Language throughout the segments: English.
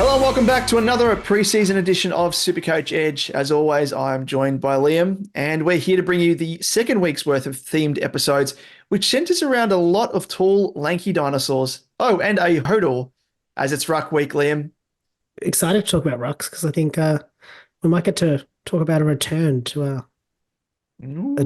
Hello and welcome back to another preseason edition of SuperCoach Edge. As always, I'm joined by Liam, and we're here to bring you the second week's worth of themed episodes, which centers around a lot of tall, lanky dinosaurs. Oh, and a hodor, as it's Ruck Week, Liam. Excited to talk about Rucks because I think we might get to talk about a return to a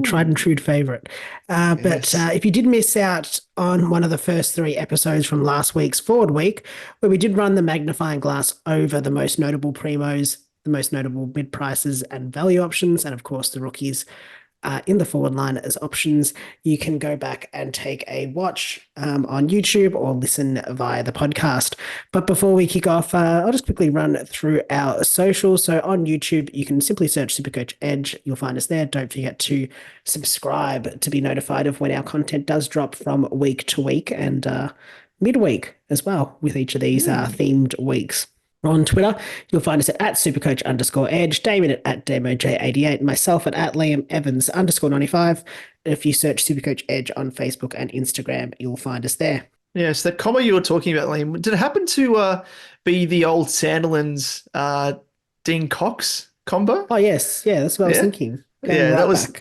tried and true favorite. But if you did miss out on one of the first three episodes from last week's Forward Week, where we did run the magnifying glass over the most notable Premos, the most notable bid prices and value options, and of course the rookies in the forward line as options, you can go back and take a watch on YouTube or listen via the podcast. But before we kick off, I'll just quickly run through our socials. So on YouTube, you can simply search SuperCoach Edge. You'll find us there. Don't forget to subscribe to be notified of when our content does drop from week to week and midweek as well with each of these themed weeks. On Twitter, you'll find us at @supercoach_edge, Damien at DamoJ88, myself at Liam Evans _95. And if you search SuperCoach Edge on Facebook and Instagram, you'll find us there. Yes, that combo you were talking about, Liam, did it happen to be the old Sandilands Dean Cox combo? Oh, yes. Yeah, that's what I was thinking. That was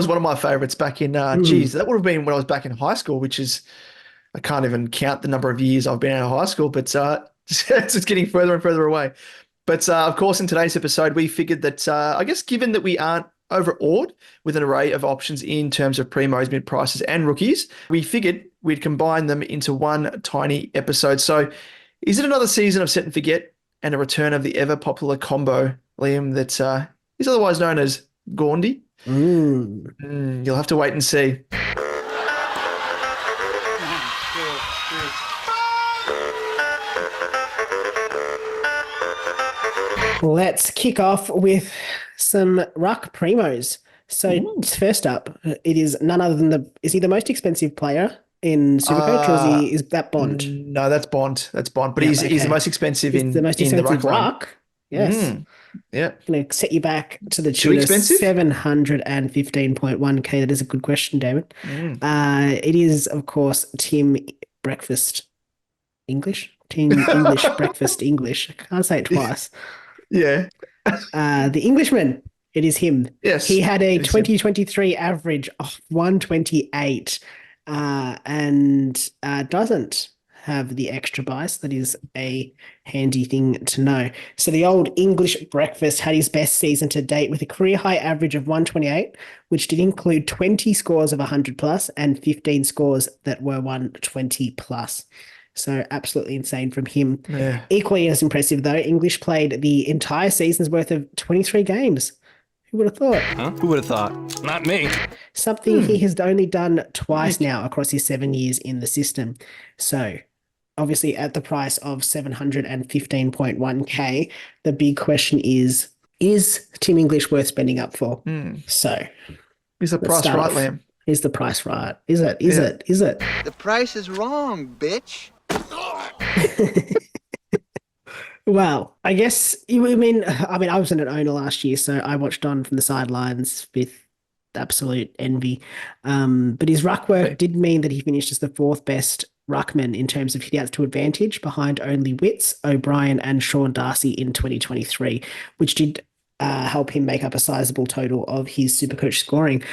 one of my favorites back in, that would have been when I was back in high school, which is, I can't even count the number of years I've been out of high school, but it's getting further and further away. But of course, in today's episode, we figured that, I guess, given that we aren't overawed with an array of options in terms of Premos, mid prices, and rookies, we figured we'd combine them into one tiny episode. So is it another season of set and forget and a return of the ever popular combo, Liam, that is otherwise known as GRUNDY? You'll have to wait and see. Let's kick off with some Ruck Premos. So first up, it is none other than is he the most expensive player in Supercoach, or is that Bond? No, that's Bond. That's Bond. But he's the most expensive in the Ruck. Yes. Yeah. Going to set you back to the tune of 715.1k. That is a good question, David. It is, of course, Team Breakfast English. Team English Breakfast English. I can't say it twice. Yeah. The Englishman, it is him. Yes. He had a 2023 average of 128 and doesn't have the extra bias. That is a handy thing to know. So the old English Breakfast had his best season to date with a career high average of 128, which did include 20 scores of 100 plus and 15 scores that were 120 plus. So absolutely insane from him. Yeah. Equally as impressive, though, English played the entire season's worth of 23 games. Who would have thought? Huh? Who would have thought? Not me. Something he has only done twice now across his 7 years in the system. So obviously at the price of 715.1k, the big question is Team English worth spending up for? So is the price right, Liam? Is the price right? Is it? Is it? The price is wrong, bitch. Well, I guess I wasn't an owner last year, so I watched on from the sidelines with absolute envy. But his ruck work did mean that he finished as the fourth best ruckman in terms of hitouts to advantage, behind only Witts, O'Brien, and Sean Darcy in 2023, which did help him make up a sizable total of his Supercoach scoring.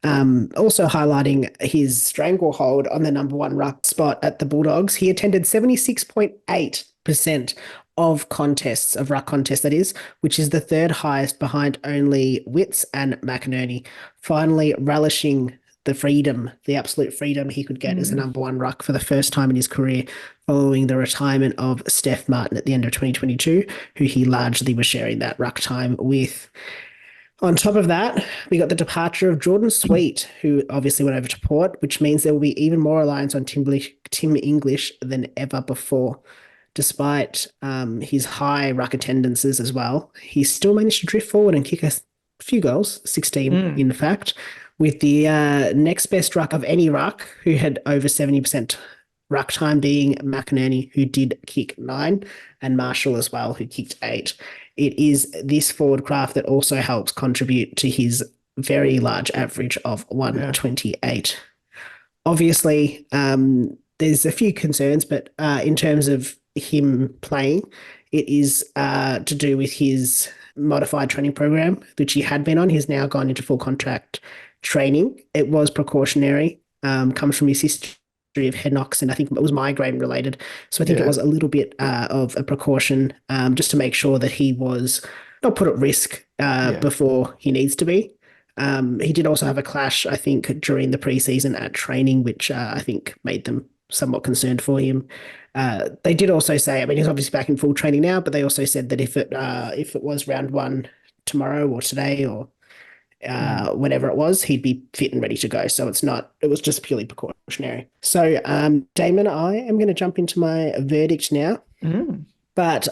Also highlighting his stranglehold on the number one ruck spot at the Bulldogs, he attended 76.8% of contests, of ruck contests that is, which is the third highest behind only Witts and McInerney, finally relishing the freedom, the absolute freedom he could get as the number one ruck for the first time in his career following the retirement of Steph Martin at the end of 2022, who he largely was sharing that ruck time with. On top of that, we got the departure of Jordan Sweet, who obviously went over to Port, which means there will be even more reliance on Tim English than ever before. Despite his high ruck attendances as well, he still managed to drift forward and kick a few goals, 16 in fact, with the next best ruck of any ruck who had over 70% ruck time being McInerney, who did kick 9, and Marshall as well, who kicked 8. It is this forward craft that also helps contribute to his very large average of 128. Obviously, there's a few concerns, but in terms of him playing, It is to do with his modified training program, which he had been on. He's now gone into full contract training. It was precautionary, comes from his history of head knocks, and I think it was migraine related. So I think it was a little bit of a precaution just to make sure that he was not put at risk before he needs to be. He did also have a clash, I think, during the preseason at training, which I think made them somewhat concerned for him. They did also say, I mean, he's obviously back in full training now, but they also said that if it was round 1 tomorrow or today or whenever it was, he'd be fit and ready to go. So it was just purely precautionary. So Damon, I am going to jump into my verdict now. But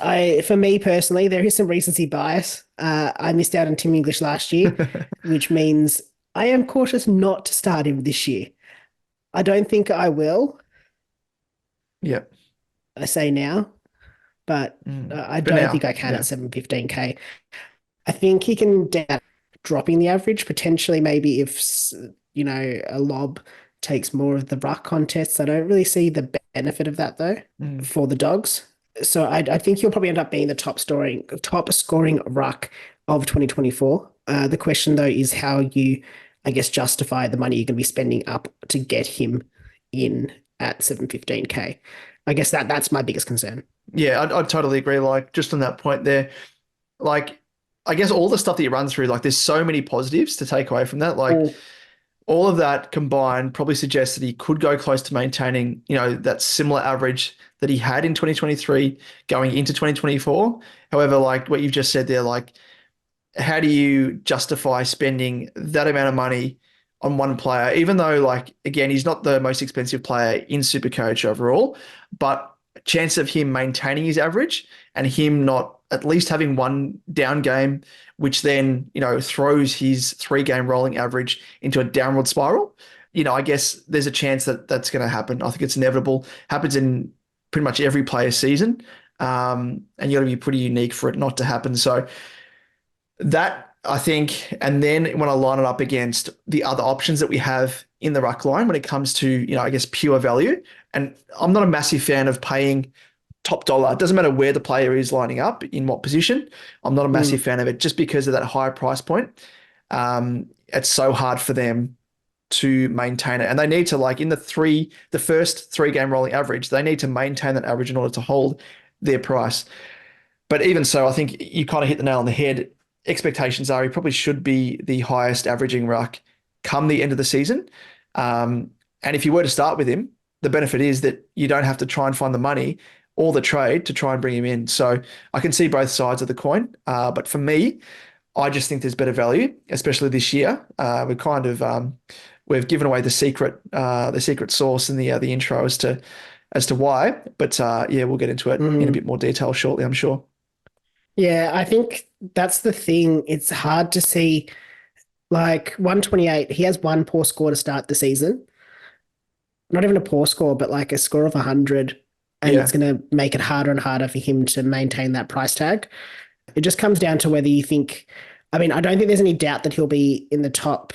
for me personally, there is some recency bias. I missed out on Tim English last year, which means I am cautious not to start him this year. I don't think I will. Yep. I say now, but I don't think I can at 715K. I think he can dropping the average, potentially maybe if, a lob takes more of the ruck contests. I don't really see the benefit of that though for the Dogs. So I think he'll probably end up being the top scoring ruck of 2024. The question though is how you, I guess, justify the money you're going to be spending up to get him in at 715K. I guess that's my biggest concern. Yeah, I'd totally agree. Like, just on that point there, like, I guess all the stuff that you run through, like, there's so many positives to take away from that. Like, all of that combined probably suggests that he could go close to maintaining, that similar average that he had in 2023 going into 2024. However, like what you've just said there, like, how do you justify spending that amount of money on one player, even though, like, again, he's not the most expensive player in SuperCoach overall, but chance of him maintaining his average and him not at least having one down game, which then, throws his 3-game rolling average into a downward spiral. I guess there's a chance that that's going to happen. I think it's inevitable. Happens in pretty much every player's season. And you got to be pretty unique for it not to happen. So that, I think, and then when I line it up against the other options that we have in the ruck line when it comes to, I guess, pure value, and I'm not a massive fan of paying top dollar. It doesn't matter where the player is lining up, in what position. I'm not a massive fan of it just because of that higher price point. It's so hard for them to maintain it. And they need to, like, in the first 3-game rolling average, they need to maintain that average in order to hold their price. But even so, I think you kind of hit the nail on the head. Expectations are he probably should be the highest averaging ruck come the end of the season. And if you were to start with him, the benefit is that you don't have to try and find the money or the trade to try and bring him in. So I can see both sides of the coin. But for me, I just think there's better value, especially this year. We've given away the secret sauce in the intro as to why. But we'll get into it in a bit more detail shortly, I'm sure. Yeah, I think that's the thing. It's hard to see, like, 128. He has one poor score to start the season. Not even a poor score, but like a score of 100. And it's going to make it harder and harder for him to maintain that price tag. It just comes down to whether you think, I mean, I don't think there's any doubt that he'll be in the top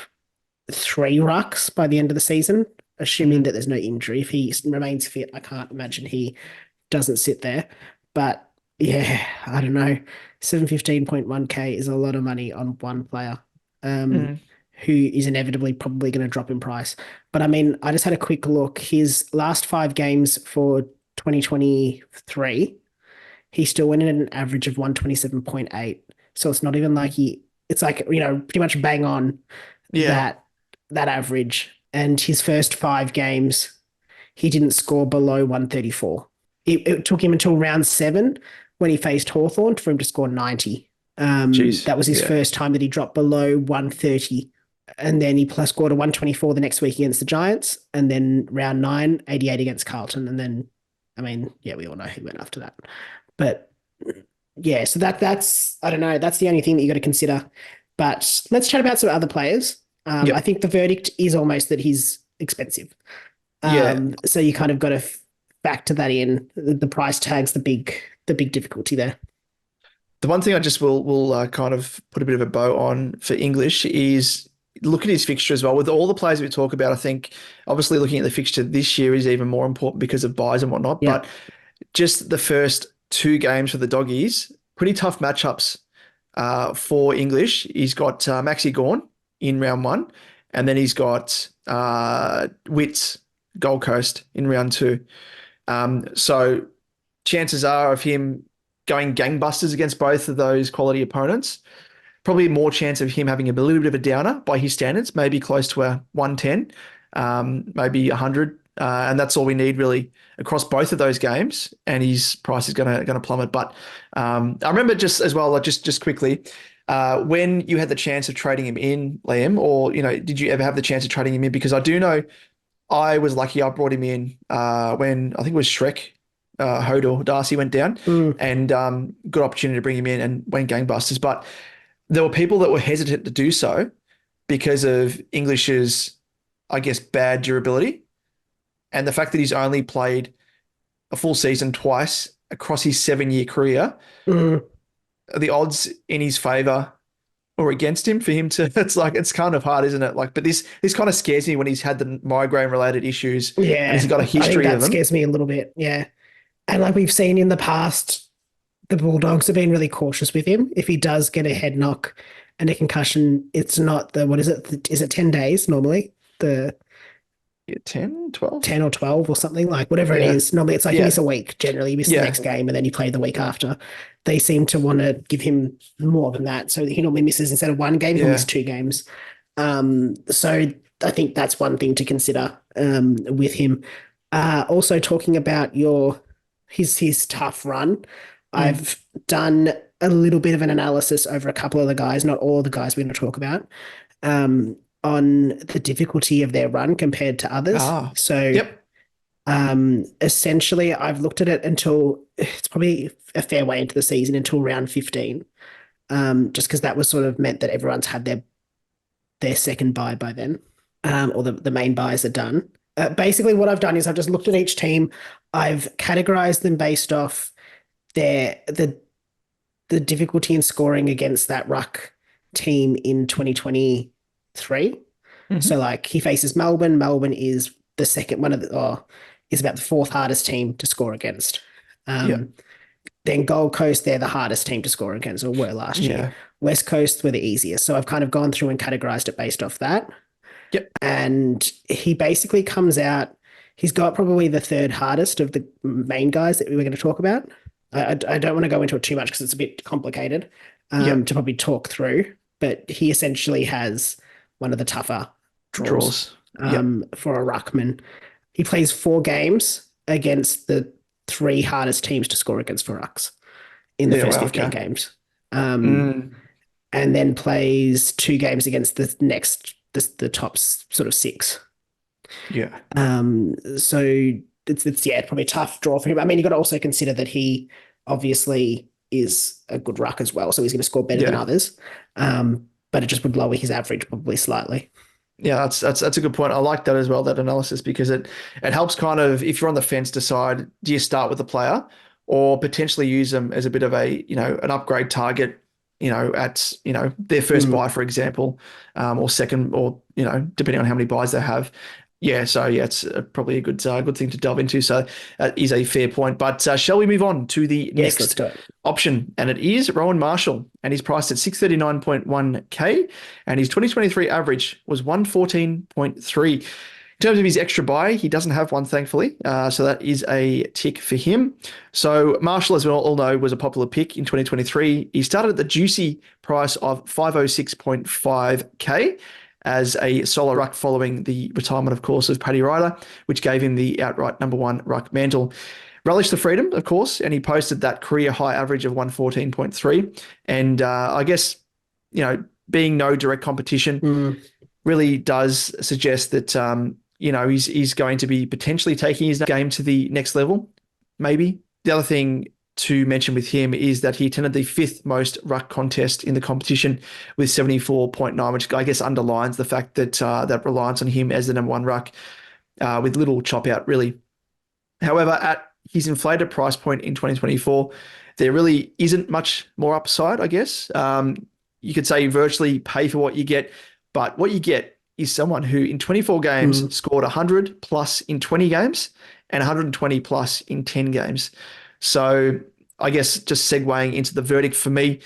3 rucks by the end of the season, assuming that there's no injury. If he remains fit, I can't imagine he doesn't sit there. But yeah, I don't know. 715.1K is a lot of money on one player who is inevitably probably going to drop in price. But I mean, I just had a quick look. His last 5 games for 2023, he still went in at an average of 127.8. So it's not even like it's like, pretty much bang on that average. And his first 5 games, he didn't score below 134. It took him until round 7 when he faced Hawthorn for him to score 90. That was his first time that he dropped below 130. And then he scored a 124 the next week against the Giants. And then round 9, 88 against Carlton. And then, I mean, we all know who went after that. But yeah, so that's, I don't know, that's the only thing that you got to consider. But let's chat about some other players. I think the verdict is almost that he's expensive. So you kind of got to factor that in. The price tag's the big difficulty there. The one thing I just will kind of put a bit of a bow on for English is look at his fixture as well. With all the players we talk about, I think obviously looking at the fixture this year is even more important because of buys and whatnot. But just the first 2 games for the Doggies. Pretty tough matchups for English. He's got Maxi Gawn in round 1, and then he's got Wits, Gold Coast in round 2. So chances are of him going gangbusters against both of those quality opponents. Probably more chance of him having a little bit of a downer by his standards, maybe close to a 110, maybe 100. And that's all we need really across both of those games. And his price is going to plummet. But I remember just as well, just quickly, when you had the chance of trading him in, Liam, or, did you ever have the chance of trading him in? Because I do know I was lucky I brought him in when I think it was Shrek, Hodor, Darcy went down and good opportunity to bring him in and went gangbusters. But there were people that were hesitant to do so because of English's, I guess, bad durability and the fact that he's only played a full season twice across his 7-year career. The odds in his favor or against him for him to, it's kind of hard, isn't it? But this kind of scares me when he's had the migraine related issues. Yeah. And he's got a history that of them. Scares me a little bit. Yeah. And like we've seen in the past, the Bulldogs have been really cautious with him. If he does get a head knock and a concussion, it's not what is it? Is it 10 days normally? 10, 12? 10 or 12 or something, whatever it is. Normally it's you miss a week. Generally you miss the next game and then you play the week after. They seem to want to give him more than that. So he normally misses, instead of 1 game, he'll miss 2 games. So I think that's one thing to consider with him. Also talking about his tough run, I've done a little bit of an analysis over a couple of the guys, not all the guys we're going to talk about, on the difficulty of their run compared to others. Essentially, I've looked at it until it's probably a fair way into the season, until round 15, just because that was sort of meant that everyone's had their second bye by then, or the main byes are done. Basically, what I've done is I've just looked at each team. I've categorized them based off the difficulty in scoring against that ruck team in 2023. So he faces Melbourne. Melbourne is the second is about the 4th hardest team to score against. Then Gold Coast, they're the hardest team to score against, or were last year. West Coast were the easiest. So I've kind of gone through and categorized it based off that. And he basically comes out, he's got probably the 3rd hardest of the main guys that we were going to talk about. I don't want to go into it too much because it's a bit complicated to probably talk through, but he essentially has one of the tougher draws. For a ruckman. He plays 4 games against the 3 hardest teams to score against for Rucks in the first 15 games. And then plays 2 games against the top sort of 6. So it's probably a tough draw for him. I mean, you got to also consider that he obviously is a good ruck as well, so he's going to score better than others. But it just would lower his average probably slightly. Yeah, that's a good point. I like that as well, that analysis, because it helps kind of, if you're on the fence, decide, do you start with the player or potentially use them as a bit of a, an upgrade target, at, their first buy, for example, or second, or, depending on how many buys they have. It's probably a good thing to delve into. So that is a fair point. But shall we move on to the next option? And it is Rowan Marshall, and he's priced at 639.1K, and his 2023 average was 114.3. In terms of his extra buy, he doesn't have one, thankfully. So that is a tick for him. So Marshall, as we all know, was a popular pick in 2023. He started at the juicy price of 506.5K. as a solo ruck following the retirement, of course, of Paddy Ryder, which gave him the outright number 1 ruck mantle. Relished the freedom, of course, and he posted that career high average of 114.3. And I guess, being no direct competition really does suggest that, he's going to be potentially taking his game to the next level, maybe. The other thing to mention with him is that he attended the 5th most ruck contest in the competition with 74.9, which I guess underlines the fact that that reliance on him as the number 1 ruck with little chop out, really. However, at his inflated price point in 2024, there really isn't much more upside, I guess. You could say you virtually pay for what you get, but what you get is someone who in 24 games scored 100 plus in 20 games and 120 plus in 10 games. So I guess just segueing into the verdict for me,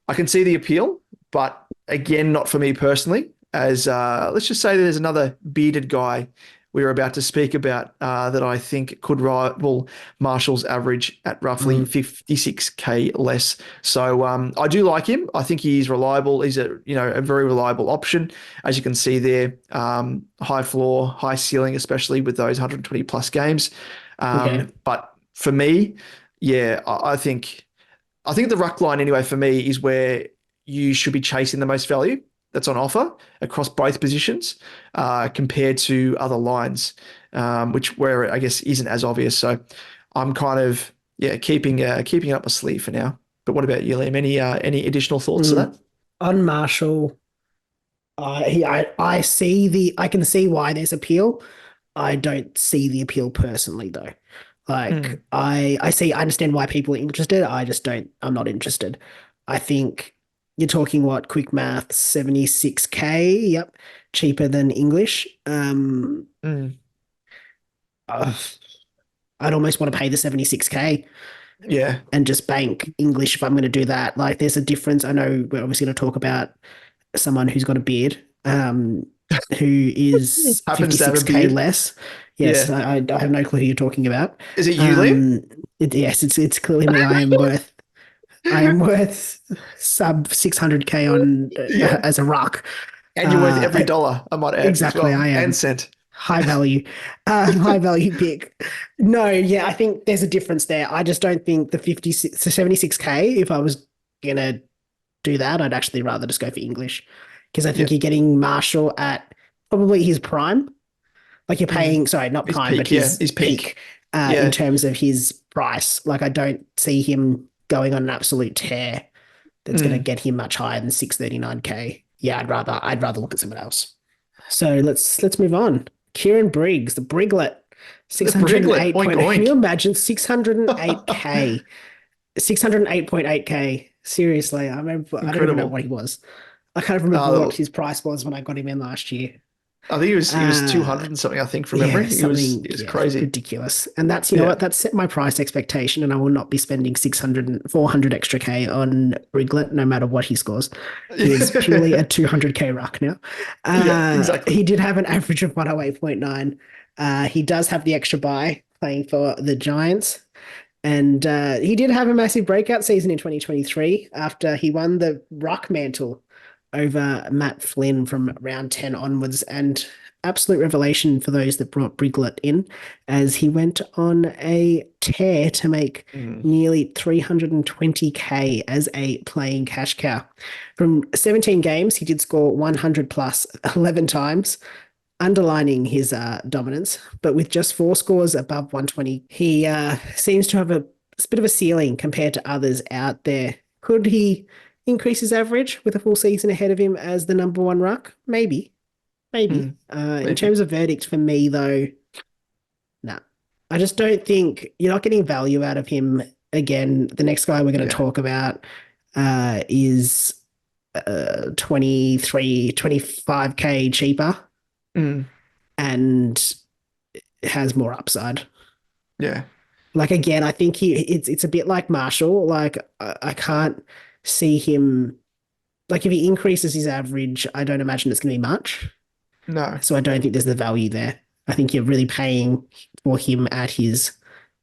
I can see the appeal, but again, not for me personally. As let's just say there's another bearded guy we were about to speak about that I think could rival Marshall's average at roughly 56K less. So I do like him. I think he's reliable. He's a very reliable option, as you can see there. High floor, high ceiling, especially with those 120 plus games. But for me, yeah, I think the ruck line anyway for me is where you should be chasing the most value that's on offer across both positions compared to other lines, where I guess isn't as obvious. So I'm kind of keeping it up my sleeve for now. But what about you, Liam? Any additional thoughts to that? On Marshall, I can see why there's appeal. I don't see the appeal personally though. Like I understand why people are interested. I'm not interested. I think you're talking quick math, 76K. Yep. Cheaper than English. I'd almost want to pay the 76K. Yeah. And just bank English if I'm going to do that. Like there's a difference. I know we're obviously going to talk about someone who's got a beard, who is 56K less. Yes, yeah. I have no clue who you're talking about. Is it you, Liam? Yes, it's clearly me. I am worth sub 600K on as a ruck. And you're worth every dollar, I might add. Exactly, well, I am. And cent. High value pick. No, yeah, I think there's a difference there. I just don't think the 76K, if I was going to do that, I'd actually rather just go for English because I think you're getting Marshall at probably his prime. Like you're paying, sorry, not his prime, peak, but his peak in terms of his price. Like I don't see him going on an absolute tear that's going to get him much higher than 639K. Yeah, I'd rather look at someone else. So let's move on. KIEREN Briggs, the Briglet, 608. Can you imagine 608K, 608.8K? Seriously, I don't even remember what he was. I can't remember what his price was when I got him in last year. I think he was 200 and something, I think, from memory. It was crazy. Ridiculous. And that's, you know what, that's set my price expectation and I will not be spending 400 extra K on Briglet, no matter what he scores. He is purely a 200K ruck now. Exactly. He did have an average of 108.9. He does have the extra bye playing for the Giants. And he did have a massive breakout season in 2023 after he won the ruck mantle over Matt FLYNN from round 10 onwards, and absolute revelation for those that brought Briglet in, as he went on a tear to make nearly 320K as a playing cash cow. From 17 games, he did score 100 plus 11 times, underlining his dominance, but with just 4 scores above 120, he seems to have a bit of a ceiling compared to others out there. Could he increase his average with a full season ahead of him as the number 1 ruck? Maybe. In terms of verdict for me, though, nah. I just don't think you're not getting value out of him. Again, the next guy we're going to talk about is 25K cheaper and has more upside. Yeah. Like, again, I think it's a bit like Marshall. Like, I can't see him, like if he increases his average, I don't imagine it's going to be much. No. So I don't think there's the value there. I think you're really paying for him at his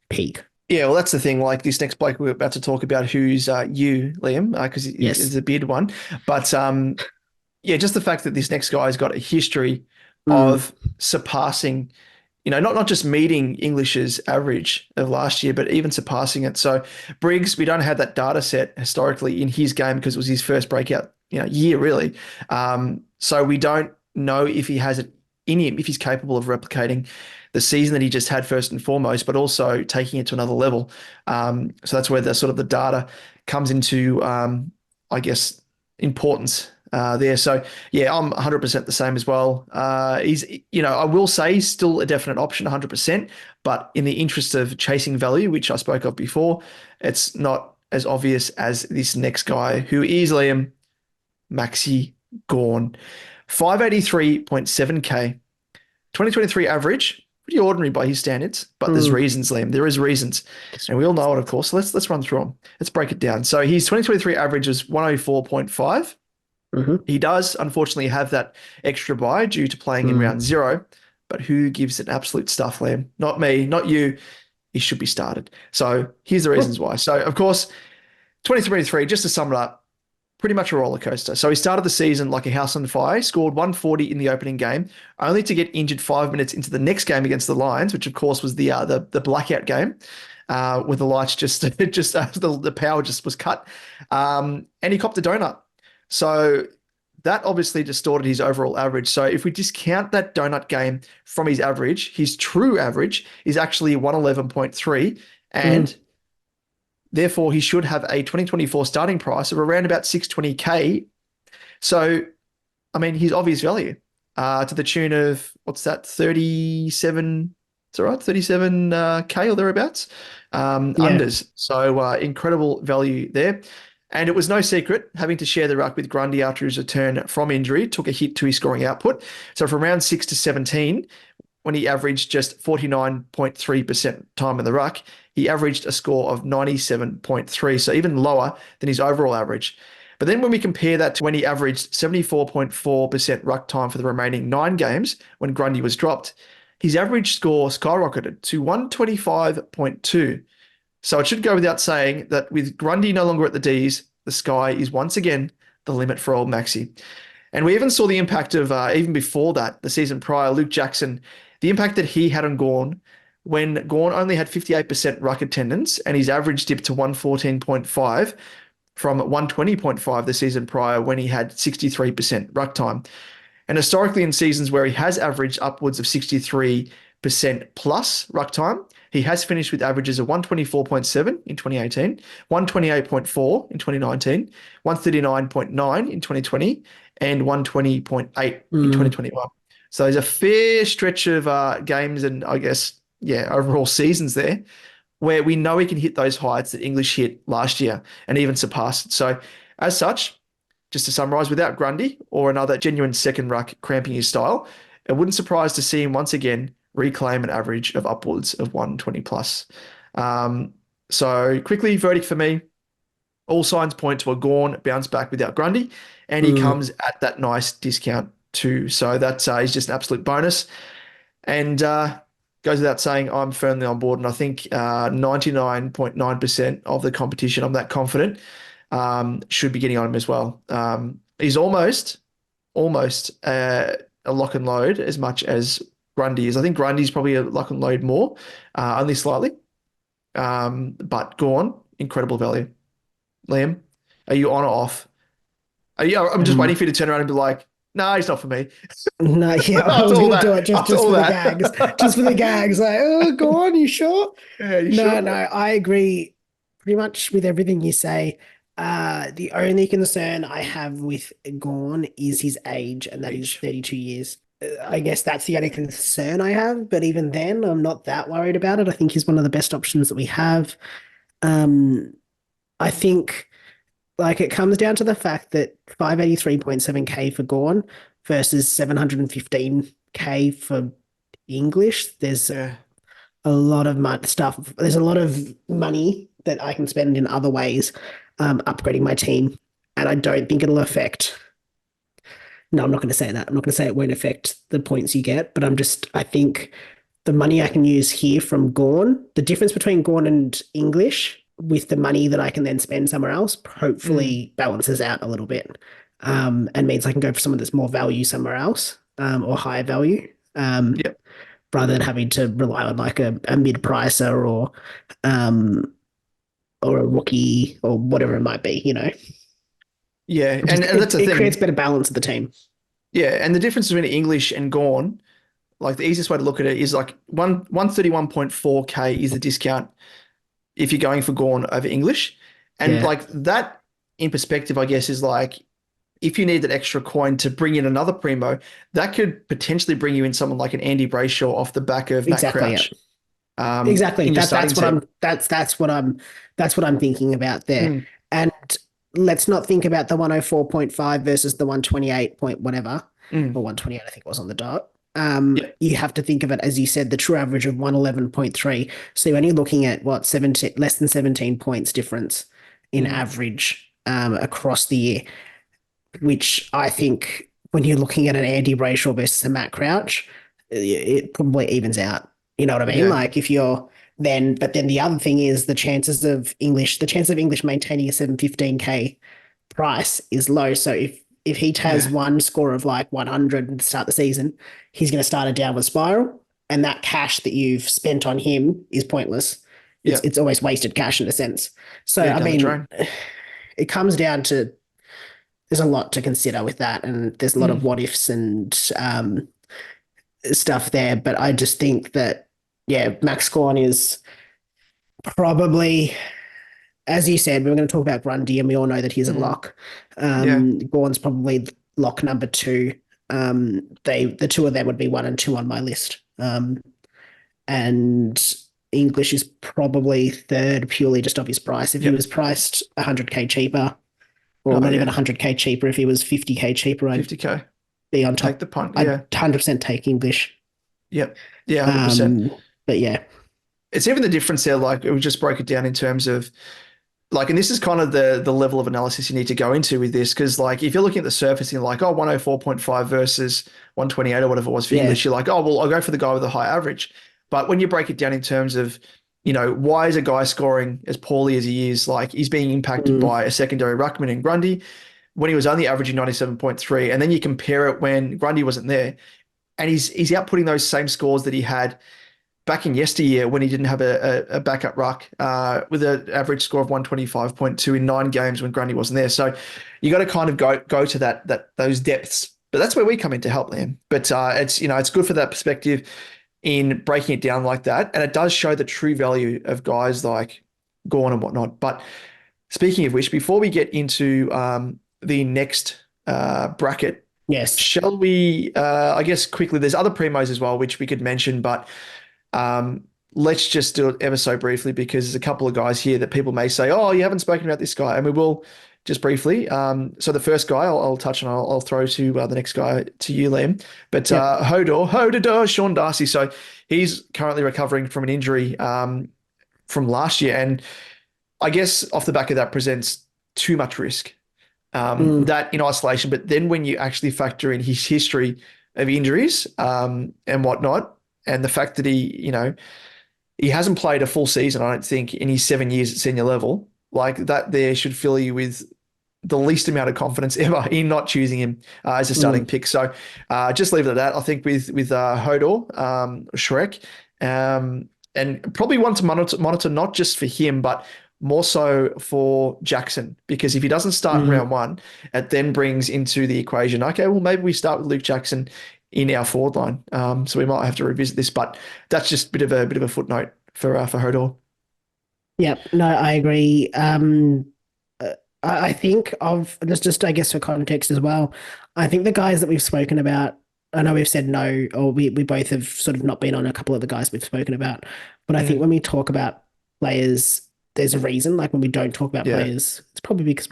peak. Yeah, well, that's the thing. Like this next bloke we're about to talk about, who's you, Liam, because he's a bearded one. But just the fact that this next guy's got a history of surpassing, not just meeting English's average of last year, but even surpassing it. So Briggs, we don't have that data set historically in his game because it was his first breakout, year really. So we don't know if he has it in him, if he's capable of replicating the season that he just had first and foremost, but also taking it to another level. So that's where the sort of the data comes into, I guess, importance there. So yeah, I'm 100% the same as well. He's, I will say he's still a definite option, 100%, but in the interest of chasing value, which I spoke of before, it's not as obvious as this next guy, who is Liam Maxi GAWN, 583.7K, 2023 average, pretty ordinary by his standards, but there's reasons, Liam. There is reasons. And we all know it, of course. So let's run through them. Let's break it down. So his 2023 average is 104.5. He does, unfortunately, have that extra bye due to playing in round 0. But who gives it absolute stuff, Liam? Not me, not you. He should be started. So here's the reasons why. So, of course, 2023, just to sum it up, pretty much a roller coaster. So he started the season like a house on fire, scored 140 in the opening game, only to get injured 5 minutes into the next game against the Lions, which of course was the blackout game, with the lights the power just was cut, and he copped a donut. So that obviously distorted his overall average. So if we discount that donut game from his average, his true average is actually 111.3, and therefore, he should have a 2024 starting price of around about 620K. So, I mean, he's obvious value to the tune of, what's that, 37, is that right? 37K or thereabouts, unders. So, incredible value there. And it was no secret, having to share the ruck with Grundy after his return from injury took a hit to his scoring output. So, from round 6 to 17, when he averaged just 49.3% time in the ruck, he averaged a score of 97.3, so even lower than his overall average. But then when we compare that to when he averaged 74.4% ruck time for the remaining 9 games when Grundy was dropped, his average score skyrocketed to 125.2. So it should go without saying that with Grundy no longer at the Ds, the sky is once again the limit for old Maxi. And we even saw the impact of, even before that, the season prior, Luke Jackson, the impact that he had on GAWN when GAWN only had 58% ruck attendance and his average dipped to 114.5 from 120.5 the season prior when he had 63% ruck time. And historically in seasons where he has averaged upwards of 63% plus ruck time, he has finished with averages of 124.7 in 2018, 128.4 in 2019, 139.9 in 2020, and 120.8 in 2021. So there's a fair stretch of games and I guess, overall seasons there where we know he can hit those heights that English hit last year and even surpass it. So as such, just to summarize, without Grundy or another genuine second ruck cramping his style, it wouldn't surprise to see him once again reclaim an average of upwards of 120 plus. So quickly, verdict for me, all signs point to a GAWN bounce back without Grundy, and he comes at that nice discount too. So that's he's just an absolute bonus. And goes without saying, I'm firmly on board, and I think 99.9% of the competition, I'm that confident, should be getting on him as well. He's almost a lock and load as much as Grundy is. I think Grundy's probably a lock and load more, only slightly. But GAWN, incredible value. Liam, are you on or off? I'm just waiting for you to turn around and be like, no, he's not for me. No, yeah, I was going to do it just for the gags. Just for the gags. Like, oh, go on, you sure? Yeah, you sure? No, I agree pretty much with everything you say. The only concern I have with GAWN is his age, and that is 32 years. I guess that's the only concern I have, but even then, I'm not that worried about it. I think he's one of the best options that we have. I think like it comes down to the fact that 583.7K for GAWN versus 715K for English. There's a lot of stuff. There's a lot of money that I can spend in other ways, upgrading my team. And I don't think it'll affect. No, I'm not going to say that. I'm not going to say it won't affect the points you get, but I think the money I can use here from GAWN, the difference between GAWN and English with the money that I can then spend somewhere else, hopefully balances out a little bit, and means I can go for someone that's more value somewhere else, or higher value, rather than having to rely on like a mid-pricer or a rookie or whatever it might be, Yeah, and that's the thing. It creates better balance of the team. Yeah, and the difference between English and GAWN, like the easiest way to look at it is like 131.4K is the discount if you're going for GAWN over English. And like that in perspective, I guess, is like if you need that extra coin to bring in another Premo, that could potentially bring you in someone like an Andy Brayshaw off the back of Matt Crouch. Yeah. Exactly. That's what I'm thinking about there. And let's not think about the 104.5 versus the 128 point whatever, or 128 I think it was on the dot. Yep. you have to think of it, as you said, the true average of 111.3. So you're only looking at what, 17, less than 17 points difference in average across the year, which I think when you're looking at an Andy Brayshaw versus a Matt Crouch, it probably evens out. You know what I mean? Yeah. Like if you're then, but then the other thing is the chance of English maintaining a 715K price is low. So if he has one score of like 100 at the start of the season, he's going to start a downward spiral, and that cash that you've spent on him is pointless. It's always wasted cash in a sense. So I mean, it comes down to, there's a lot to consider with that, and there's a lot of what ifs and stuff there. But I just think that Max Gawn is probably, as you said, we were going to talk about Grundy, and we all know that he's a lock. Gawn's probably lock number 2. The two of them would be 1 and 2 on my list. And English is probably 3rd purely just off his price. If he was priced 100K cheaper, or not even 100K cheaper, if he was 50K cheaper, I'd 50K. be on top. Take the punt. I'd 100% take English. Yep. Yeah, 100%. But yeah. It's even the difference there, like we just broke it down in terms of like, and this is kind of the level of analysis you need to go into with this, because like if you're looking at the surface and you're like, 104.5 versus 128 or whatever it was for English, you're like, well, I'll go for the guy with the high average. But when you break it down in terms of, why is a guy scoring as poorly as he is? Like he's being impacted by a secondary ruckman in Grundy when he was only averaging 97.3, and then you compare it when Grundy wasn't there, and he's outputting those same scores that he had back in yesteryear when he didn't have a backup ruck with an average score of 125.2 in 9 games when Grundy wasn't there. So you got to kind of go to those depths. But that's where we come in to help them. But it's good for that perspective in breaking it down like that, and it does show the true value of guys like Gawn and whatnot. But speaking of which, before we get into the next bracket, shall we? I guess quickly, there's other Premos as well which we could mention, but let's just do it ever so briefly, because there's a couple of guys here that people may say, "Oh, you haven't spoken about this guy," and we will just briefly. So the first guy I'll touch on, I'll throw to the next guy to you, Liam. But Hodor, Sean Darcy. So he's currently recovering from an injury from last year, and I guess off the back of that presents too much risk. That in isolation, but then when you actually factor in his history of injuries and whatnot, and the fact that he hasn't played a full season, I don't think, in his 7 years at senior level, like that there should fill you with the least amount of confidence ever in not choosing him as a starting pick. So just leave it at that. I think with Hodor, Shrek, and probably one to monitor not just for him, but more so for Jackson, because if he doesn't start in round 1, it then brings into the equation, okay, well, maybe we start with Luke Jackson in our forward line. So we might have to revisit this, but that's just a bit of a footnote for Hodor. Yeah, no, I agree. I think of just I guess for context as well, I think the guys that we've spoken about, I know we've said no, or we both have sort of not been on a couple of the guys we've spoken about, but I think when we talk about players, there's a reason. Like when we don't talk about players, it's probably because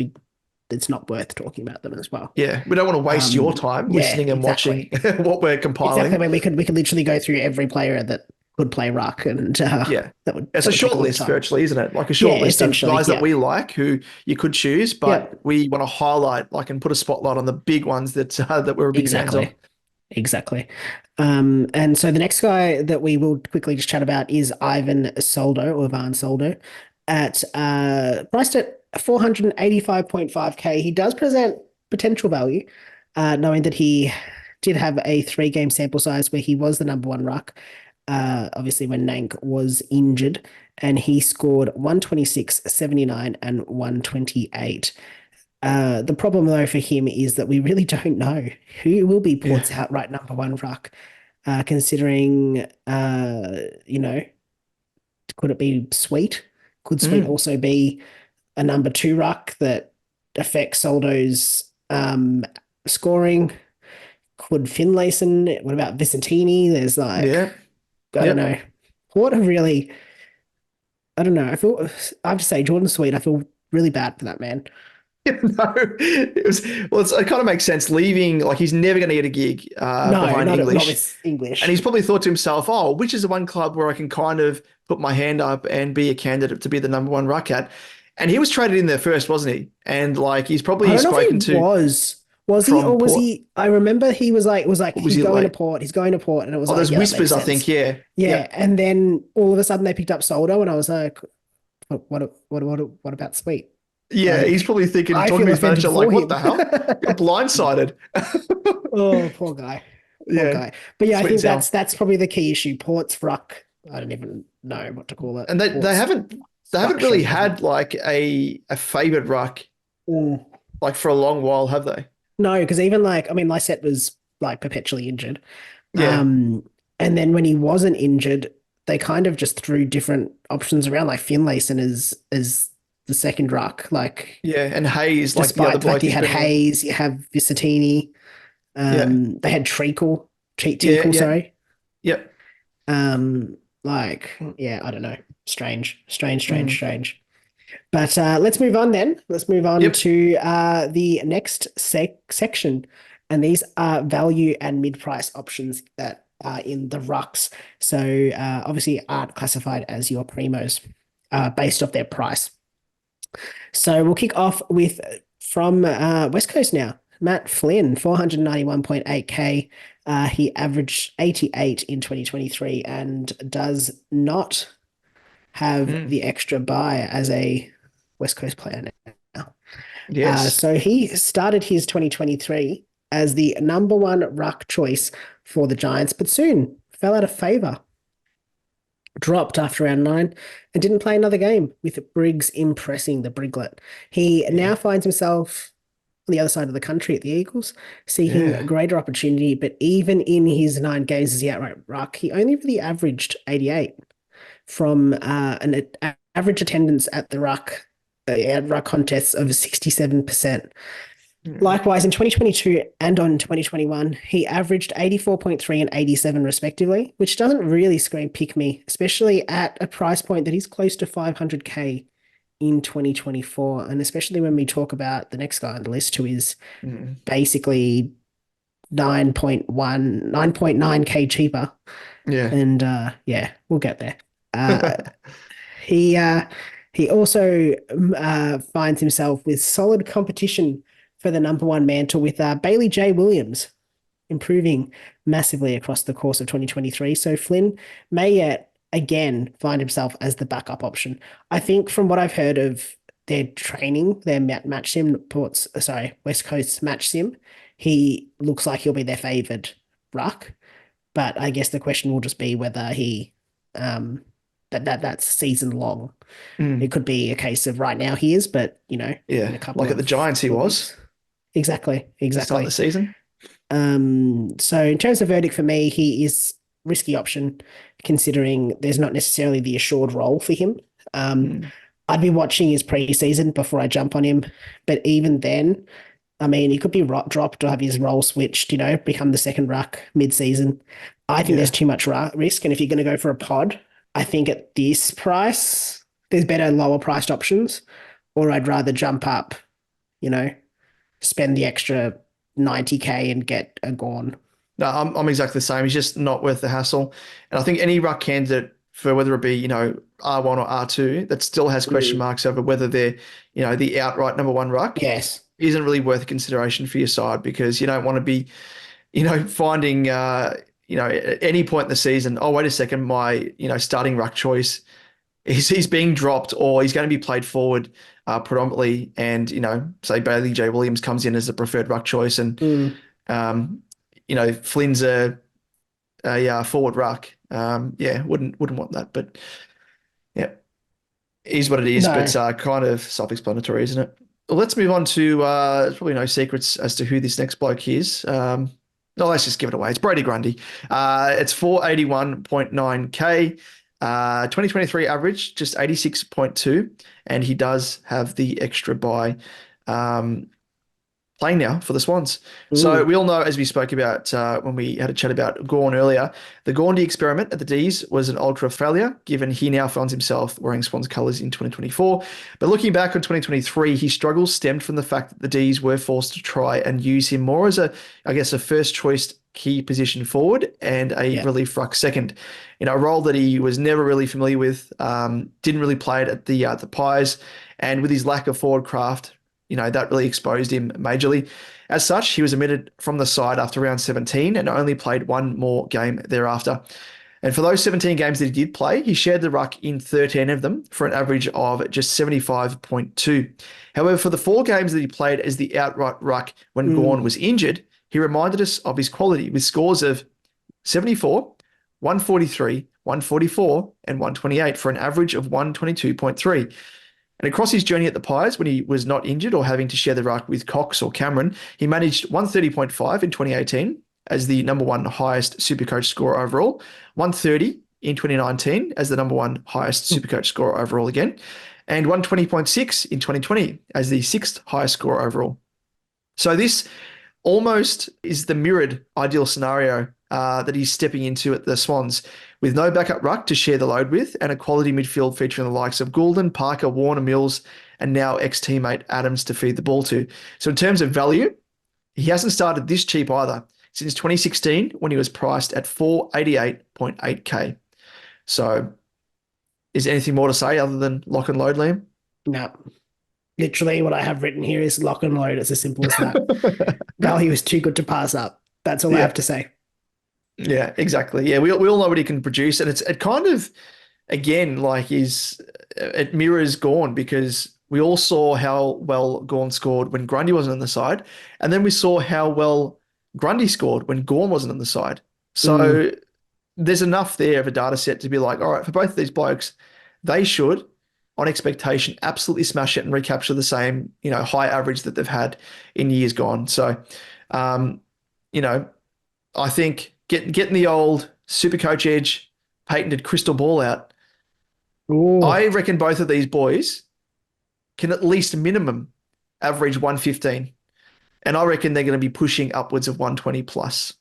it's not worth talking about them as well. Yeah, we don't want to waste your time listening and watching what we're compiling. Exactly. I mean, we could literally go through every player that could play ruck, and it's a short list virtually, isn't it? Like a short list of guys that we like who you could choose, but we want to highlight and put a spotlight on the big ones that we're big fans of. Exactly. And so the next guy that we will quickly just chat about is Ivan Soldo, or Van Soldo, at priced at 485.5K. He does present potential value, knowing that he did have a 3-game sample size where he was the number 1 ruck. Obviously when Nank was injured, and he scored 126, 79 and 128. The problem though for him is that we really don't know who will be Port's outright number 1 ruck, considering, could it be Sweet? Could Sweet also be a number 2 ruck that affects Soldo's scoring? Could Finlayson? What about Vicentini? There's I don't know. What a really, I don't know. I have to say, Jordan Sweet, I feel really bad for that man. No, it kind of makes sense. Leaving, like he's never going to get a gig No, behind not English, with English. and he's probably thought to himself, "Oh, which is the one club where I can kind of put my hand up and be a candidate to be the number one ruck at?" And he was traded in there first, wasn't he? And like he's I probably don't know if spoken he to was he or from was Port. he? I remember he was like What was he's he going to like? Port, he's going to Port, and it was Oh, like there's yeah, that makes whispers, I sense. think. Yeah, Yeah, and then all of a sudden they picked up Soldo, and I was like, what about Sweet? yeah. Like, He's probably thinking, I talking feel to his offended manager, like, for "What him. the hell? Got blindsided." Oh, poor guy. Poor Yeah, guy. But yeah, I sweet and think sour. that's probably the key issue. Port's ruck. I don't even know what to call it. And they Port's haven't structure really doesn't. had like a favored ruck Mm. like for a long while, have they? No, because even like I mean, Lysette was like perpetually injured. Yeah, And then when he wasn't injured, they kind of just threw different options around, like Finlayson is the second ruck. Like yeah. And Hayes, like the other despite like bloke you he's had bringing in. Hayes, you have Visitini, Yeah, they had yeah, Teakle, yeah, sorry. yeah. Like, yeah, I don't know. Mm. Strange. But let's move on then. Let's move on Yep. to the next section. And these are value and mid-price options that are in the rucks. So obviously aren't classified as your primos based off their price. So we'll kick off with from West Coast now. Matt Flynn, 491.8K. He averaged 88 in 2023 and does not have Mm. the extra buy as a West Coast player now. Yes. So he started his 2023 as the number one ruck choice for the Giants, but soon fell out of favor, dropped after round 9, and didn't play another game, with Briggs impressing the Briglet. He now finds himself on the other side of the country at the Eagles, seeking Yeah. greater opportunity, but even in his 9 games as the outright ruck, he only really averaged 88 from an average attendance at the ruck contests of 67%. Mm. Likewise, in 2022 and on 2021, he averaged 84.3 and 87 respectively, which doesn't really scream pick me, especially at a price point that is close to 500K in 2024. And especially when we talk about the next guy on the list, who is Mm. basically 9.9K cheaper. Yeah. And yeah, we'll get there. He also finds himself with solid competition for the number one mantle with Bailey J. Williams improving massively across the course of 2023. So Flynn may yet again find himself as the backup option. I think from what I've heard of their training, their match sim West Coast match sim, he looks like he'll be their favored ruck. But I guess the question will just be whether he that's season long. Mm. It could be a case of right now he is, but in a Yeah. couple Like at the Giants, he was weeks. Exactly. start the season. So in terms of verdict for me, he is risky option considering there's not necessarily the assured role for him. I'd be watching his preseason before I jump on him, but even then, I mean, he could be dropped or have his role switched, become the second ruck mid-season. I think there's too much risk. And if you're going to go for a pod, I think at this price, there's better lower priced options, or I'd rather jump up, spend the extra 90K and get a GAWN. No, I'm exactly the same. He's just not worth the hassle. And I think any ruck candidate for whether it be, R1 or R2 that still has question marks over whether they're, the outright number one ruck. Yes. Isn't really worth a consideration for your side because you don't want to be, finding, at any point in the season, oh, wait a second, my, starting ruck choice he's being dropped or he's going to be played forward predominantly. And, say Bailey J. Williams comes in as a preferred ruck choice and, Flynn's a forward ruck. Wouldn't want that. But yeah, is what it is. No. But kind of self-explanatory, isn't it? Well, let's move on to there's probably no secrets as to who this next bloke is. No, let's just give it away. It's Brodie Grundy. It's 481.9K. 2023 average, just 86.2. And he does have the extra buy. playing now for the Swans. So we all know, as we spoke about when we had a chat about GAWN earlier, the GRUNDY experiment at the D's was an ultra failure, given he now finds himself wearing Swans colours in 2024. But looking back on 2023, his struggles stemmed from the fact that the D's were forced to try and use him more as a first choice key position forward and a relief ruck second, a role that he was never really familiar with, didn't really play it at the Pies, and with his lack of forward craft, that really exposed him majorly. As such, he was omitted from the side after round 17 and only played one more game thereafter. And for those 17 games that he did play, he shared the ruck in 13 of them for an average of just 75.2. However, for the 4 games that he played as the outright ruck when GAWN was injured, he reminded us of his quality with scores of 74, 143, 144, and 128 for an average of 122.3. And across his journey at the Pies, when he was not injured or having to share the ruck with Cox or Cameron, he managed 130.5 in 2018 as the number 1 highest SuperCoach scorer overall, 130 in 2019 as the number 1 highest SuperCoach scorer overall again, and 120.6 in 2020 as the 6th highest scorer overall. So this almost is the mirrored ideal scenario that he's stepping into at the Swans, with no backup ruck to share the load with and a quality midfield featuring the likes of Goulden, Parker, Warner, Mills, and now ex-teammate Adams to feed the ball to. So in terms of value, he hasn't started this cheap either since 2016 when he was priced at 488.8k. So is there anything more to say other than lock and load, Liam? No. Literally what I have written here is lock and load. It's as simple as that. Value is too good to pass up. That's all I have to say. Yeah, exactly. Yeah, we all know what he can produce, and it kind of, again, it mirrors GAWN, because we all saw how well GAWN scored when Grundy wasn't on the side, and then we saw how well Grundy scored when GAWN wasn't on the side. So there's enough there of a data set to be like, all right, for both of these blokes, they should, on expectation, absolutely smash it and recapture the same, high average that they've had in years gone. So, I think getting the old SuperCoach Edge patented crystal ball out, I reckon both of these boys can at least minimum average 115. And I reckon they're going to be pushing upwards of 120 plus.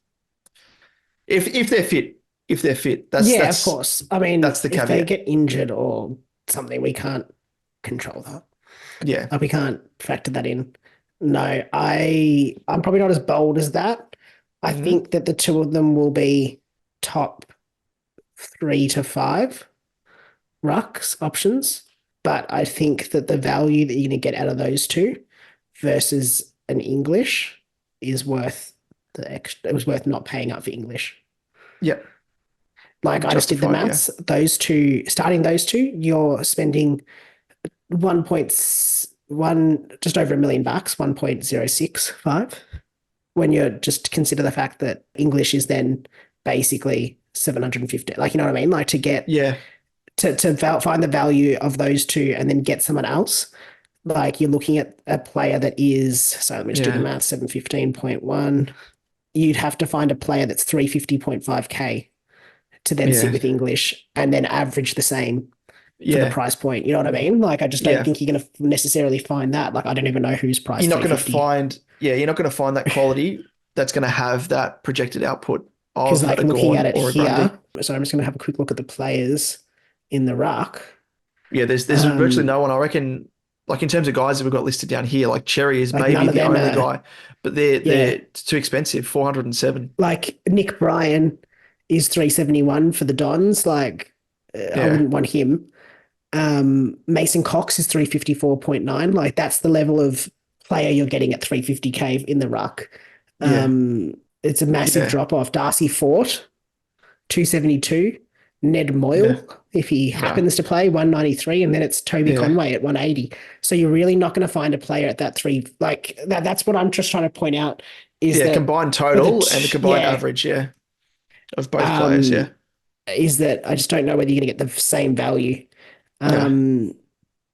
If they're fit. If they're fit. That's of course. I mean, that's the caveat. If they get injured or something, we can't control that. Yeah. We can't factor that in. No, I'm probably not as bold as that. I think that the two of them will be top 3 to 5 rucks options, but I think that the value that you're going to get out of those two versus an English is worth the extra. It was worth not paying up for English. Yep. I just did the maths. Yeah. Those two, you're spending just over $1 million, 1.065. When you just consider the fact that English is then basically 750, you know what I mean? To get, to find the value of those two and then get someone else, you're looking at a player that is, so let me just do the math, 715.1. You'd have to find a player that's 350.5k to then sit with English and then average the same for the price point. You know what I mean? I just don't think you're going to necessarily find that. I don't even know who's priced. You're not going to find, you're not going to find that quality that's going to have that projected output of a looking GAWN at it or a here. Grundy. So I'm just going to have a quick look at the players in the ruck. Yeah, there's virtually no one. I reckon, in terms of guys that we've got listed down here, Cherry is maybe the only guy, but they're too expensive, 407. Nick Bryan is 371 for the Dons. I wouldn't want him. Mason Cox is 354.9. That's the level of player you're getting at 350k in the ruck. It's a massive drop off. Darcy Fort, 272. Ned Moyle, if he happens to play, 193, and then it's Toby Conway at 180. So you're really not going to find a player at that 3. That's what I'm just trying to point out is that combined total and the combined average, of both players, is that I just don't know whether you're going to get the same value. But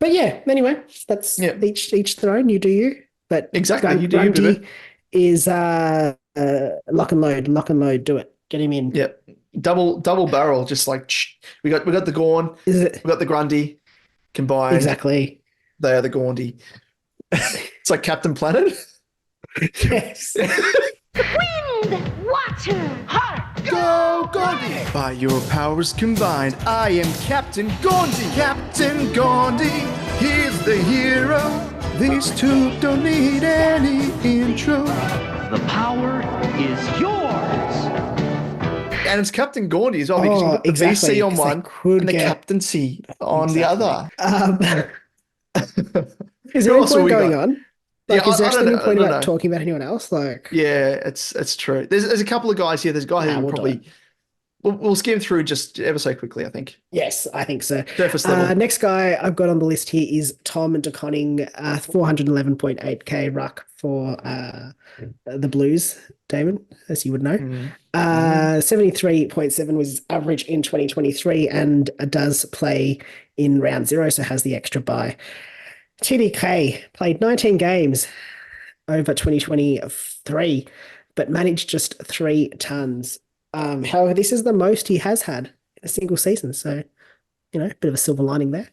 anyway, that's each their own. You do you. But exactly, you do Grundy is lock and load. Do it. Get him in. Yep. Double barrel, just we got the GAWN, we got the Grundy combined. Exactly. They are the GAWNdy. It's like Captain Planet. Yes. Wind, water, heart. Go Gandhi! By your powers combined, I am Captain Gandhi. Captain Gandhi, he's the hero. These two don't need any intro. The power is yours. And it's Captain Gandhi as well, because you've got the exactly, VC on 'cause they one could and the get- captaincy on the other. Is there Who any else have point we going got? on? Like, Yeah, is there I don't any know, point I don't about know. talking about anyone else? Like, Yeah, it's true. There's a couple of guys here. There's a guy who we'll do probably it. we'll skim through just ever so quickly, I think. Yes, I think so. Surface level. Next guy I've got on the list here is Tom de Koning, 411.8k ruck for the Blues, Damon, as you would know. 73.7 was his average in 2023 and does play in round 0, so has the extra bye. TDK played 19 games over 2023, but managed just 3 tons. However, this is the most he has had in a single season, so, you know, a bit of a silver lining there.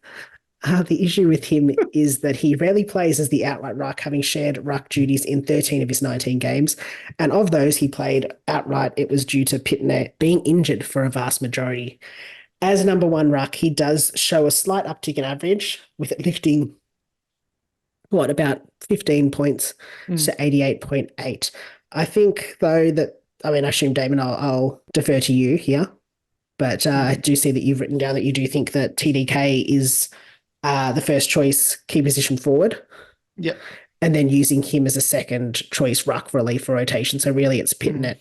The issue with him is that he rarely plays as the outright ruck, having shared ruck duties in 13 of his 19 games. And of those he played outright, it was due to Pitnet being injured for a vast majority. As number 1 ruck, he does show a slight uptick in average, with it lifting, about 15 points to 88.8. I think, though, that, I assume, Damon, I'll defer to you here. But I do see that you've written down that you do think that TDK is the first choice key position forward. Yep. And then using him as a second choice ruck relief for rotation. So really it's Pitnet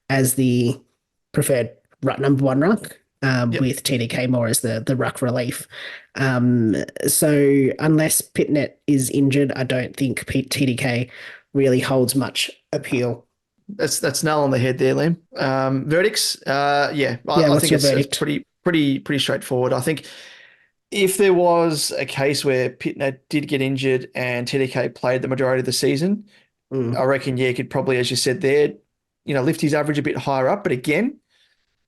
as the preferred number 1 ruck, with TDK more as the ruck relief. So unless Pitnet is injured, I don't think TDK really holds much appeal. That's nail on the head there, Liam. Verdicts, I what's think your it's verdict? pretty straightforward. I think if there was a case where Pitnet did get injured and TDK played the majority of the season, I reckon, he could probably, as you said there, lift his average a bit higher up. But again,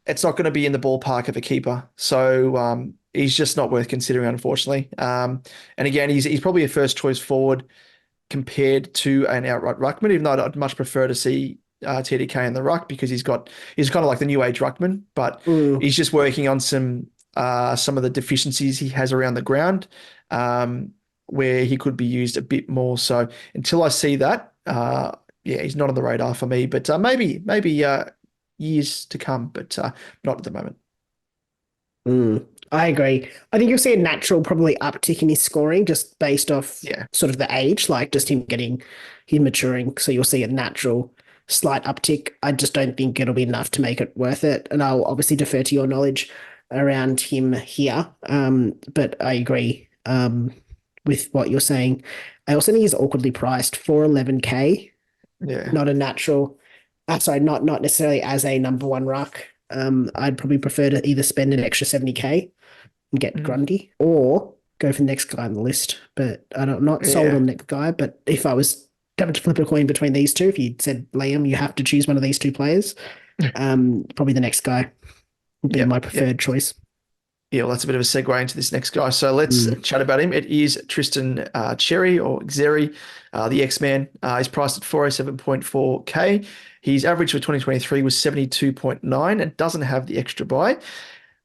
it's not going to be in the ballpark of a keeper. So he's just not worth considering, unfortunately. And again, he's probably a first choice forward compared to an outright ruckman, even though I'd much prefer to see TDK in the ruck, because he's kind of like the new age ruckman, but he's just working on some of the deficiencies he has around the ground, where he could be used a bit more. So until I see that, he's not on the radar for me, but maybe years to come, but not at the moment. I agree. I think you'll see a natural probably uptick in his scoring just based off sort of the age, like just him maturing. So you'll see a natural slight uptick. I just don't think it'll be enough to make it worth it. And I'll obviously defer to your knowledge around him here. But I agree with what you're saying. I also think he's awkwardly priced for 11k. Yeah. Not a natural, not necessarily as a number 1 ruck. I'd probably prefer to either spend an extra 70k and get Grundy, or go for the next guy on the list. But I'm not sold on the next guy. But if I was having to flip a coin between these two, if you said, Liam, you have to choose one of these 2 players, probably the next guy would be my preferred choice. Yeah, well, that's a bit of a segue into this next guy. So let's chat about him. It is Tristan XERRI, or XERRI, the X-Man. He's priced at 407.4k. His average for 2023 was 72.9 and doesn't have the extra bye.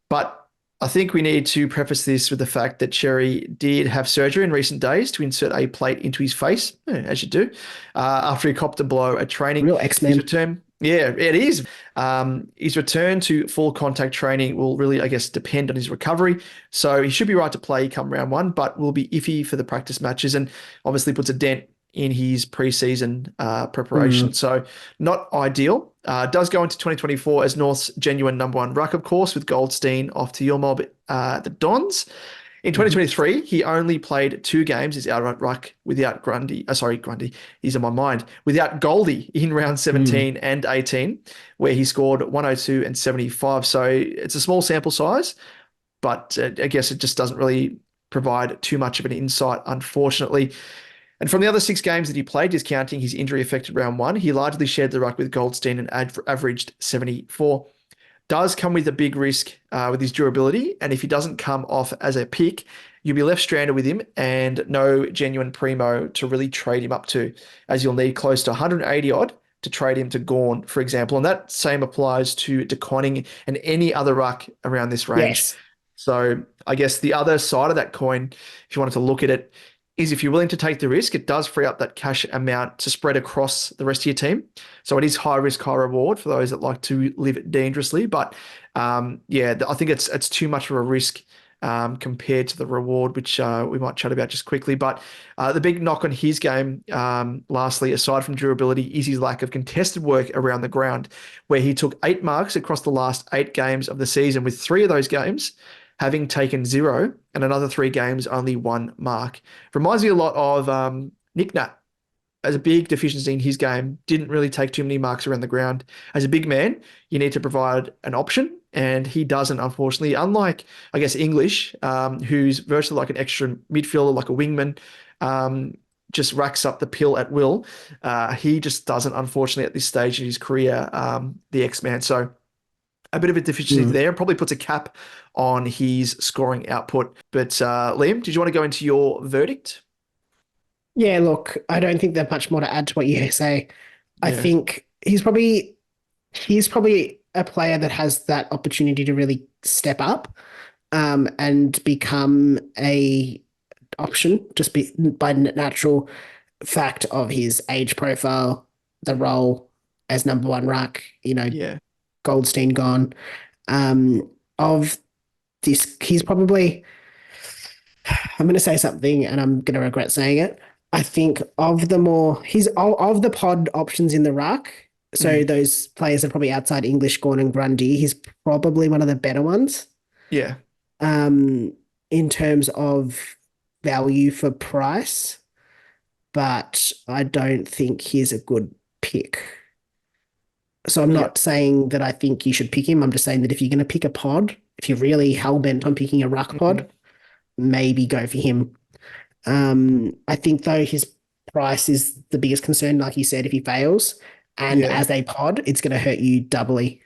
But I think we need to preface this with the fact that XERRI did have surgery in recent days to insert a plate into his face, as you do, after he copped a blow at training. Real X-Men. His return, it is. His return to full contact training will really, I guess, depend on his recovery. So he should be right to play come round 1, but will be iffy for the practice matches, and obviously puts a dent in his preseason preparation. So not ideal. Does go into 2024 as North's genuine number 1 ruck, of course, with Goldstein off to your mob, the Dons. In 2023, he only played 2 games as outright ruck without Grundy. He's in my mind. Without Goldie in round 17 and 18, where he scored 102 and 75. So it's a small sample size, but I guess it just doesn't really provide too much of an insight, unfortunately. And from the other 6 games that he played, discounting his injury-affected round 1, he largely shared the ruck with Goldstein and averaged 74. Does come with a big risk with his durability, and if he doesn't come off as a pick, you'll be left stranded with him and no genuine primo to really trade him up to, as you'll need close to 180 odd to trade him to GAWN, for example. And that same applies to KONING and any other ruck around this range. Yes. So I guess the other side of that coin, if you wanted to look at it, is if you're willing to take the risk, it does free up that cash amount to spread across the rest of your team. So it is high risk, high reward for those that like to live it dangerously. But yeah, I think it's too much of a risk compared to the reward, which we might chat about just quickly. But the big knock on his game, lastly, aside from durability, is his lack of contested work around the ground, where he took 8 marks across the last 8 games of the season, with 3 of those games having taken 0 and another 3 games only 1 mark. Reminds me a lot of Nick Nat. As a big deficiency in his game, didn't really take too many marks around the ground. As a big man, you need to provide an option, and he doesn't, unfortunately. Unlike, I guess, English, who's virtually like an extra midfielder, like a wingman, just racks up the pill at will. He just doesn't, unfortunately, at this stage in his career, the X-Man. So a bit of a deficiency there, probably puts a cap on his scoring output. But Liam, did you want to go into your verdict? Yeah, look, I don't think there's much more to add to what you say. I think he's probably a player that has that opportunity to really step up and become a option just by natural fact of his age profile, the role as number 1 ruck, Goldstein gone. Of this, he's probably, I'm going to say something and I'm going to regret saying it. I think of the pod options in the ruck, so those players are probably outside English, GAWN and Grundy, he's probably one of the better ones. Yeah. In terms of value for price, but I don't think he's a good pick. So I'm not saying that I think you should pick him. I'm just saying that if you're going to pick a pod, if you're really hell-bent on picking a ruck pod, maybe go for him. I think, though, his price is the biggest concern, like you said, if he fails. And as a pod, it's going to hurt you doubly.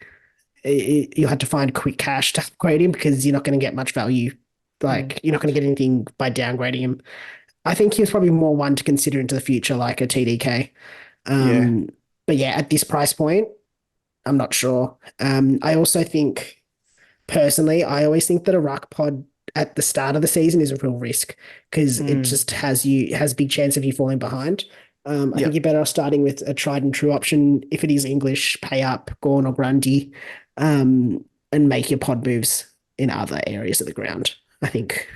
You'll have to find quick cash to upgrade him because you're not going to get much value. Like, you're not going to get anything by downgrading him. I think he's probably more one to consider into the future, like a TDK. But yeah, at this price point, I'm not sure. I also think, personally, I always think that a ruck pod at the start of the season is a real risk because it just has big chance of you falling behind. I think you're better off starting with a tried and true option. If it is English, pay up, GAWN or Grundy, and make your pod moves in other areas of the ground, I think.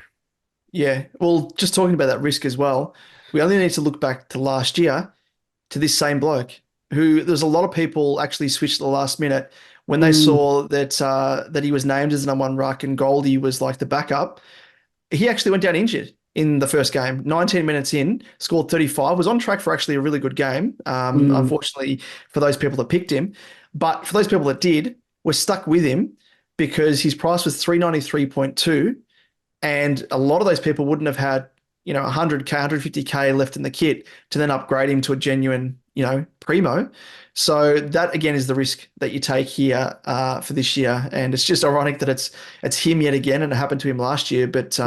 Yeah. Well, just talking about that risk as well, we only need to look back to last year to this same bloke who there's a lot of people actually switched at the last minute when they saw that that he was named as the number 1 ruck and Goldie was like the backup. He actually went down injured in the first game, 19 minutes in, scored 35, was on track for actually a really good game. Unfortunately for those people that picked him, but for those people that did, were stuck with him because his price was 393.2, and a lot of those people wouldn't have had 100k, 150k left in the kit to then upgrade him to a genuine primo. So that again is the risk that you take here for this year, and it's just ironic that it's him yet again, and it happened to him last year. But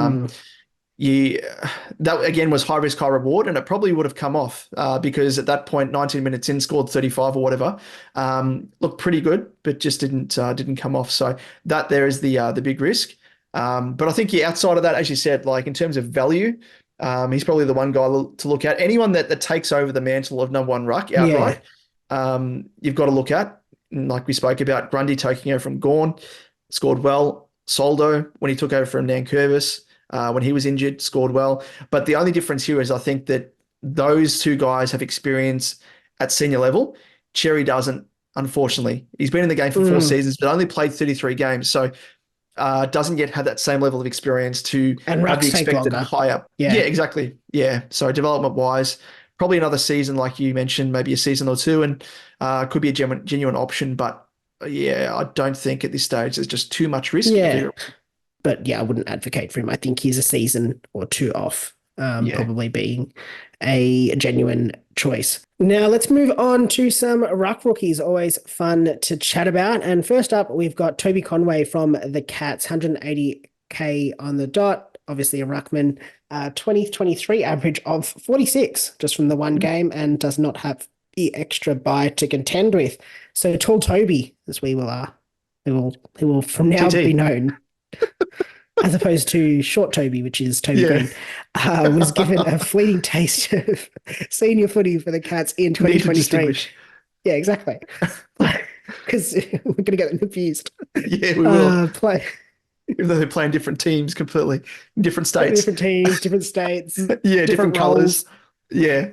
that again was high risk, high reward, and it probably would have come off because at that point, 19 minutes in, scored 35 or whatever, looked pretty good, but just didn't come off. So that there is the big risk. But I think outside of that, as you said, like in terms of value, he's probably the one guy to look at. Anyone that takes over the mantle of number 1 ruck outright, you've got to look at. And like we spoke about, Grundy taking over from GAWN, scored well. Soldo, when he took over from Nankervis, when he was injured, scored well. But the only difference here is I think that those 2 guys have experience at senior level. Cherry doesn't, unfortunately. He's been in the game for 4 seasons, but only played 33 games. So doesn't yet have that same level of experience to and have the Rucks take expected longer. higher. Yeah, exactly. Yeah. So development-wise, probably another season, like you mentioned, maybe a season or 2, and could be a genuine option. But yeah, I don't think at this stage there's just too much risk. Yeah. But yeah, I wouldn't advocate for him. I think he's a season or 2 off, probably being a genuine choice. Now let's move on to some ruck rookies. Always fun to chat about. And first up, we've got Toby Conway from the Cats, 180k on the dot. obviously a ruckman. 2023 average of 46 just from the one game, and does not have the extra bye to contend with. So tall Toby, as we will he will from now TT. be known, as opposed to short Toby, which is Toby Green, was given a fleeting taste of senior footy for the Cats in Need to 2023. distinguish. Yeah, exactly. Because we're going to get them confused. Yeah, we will. Play Even though they're playing different teams completely, different states. different teams, different states. Yeah, different roles. colours. Yeah.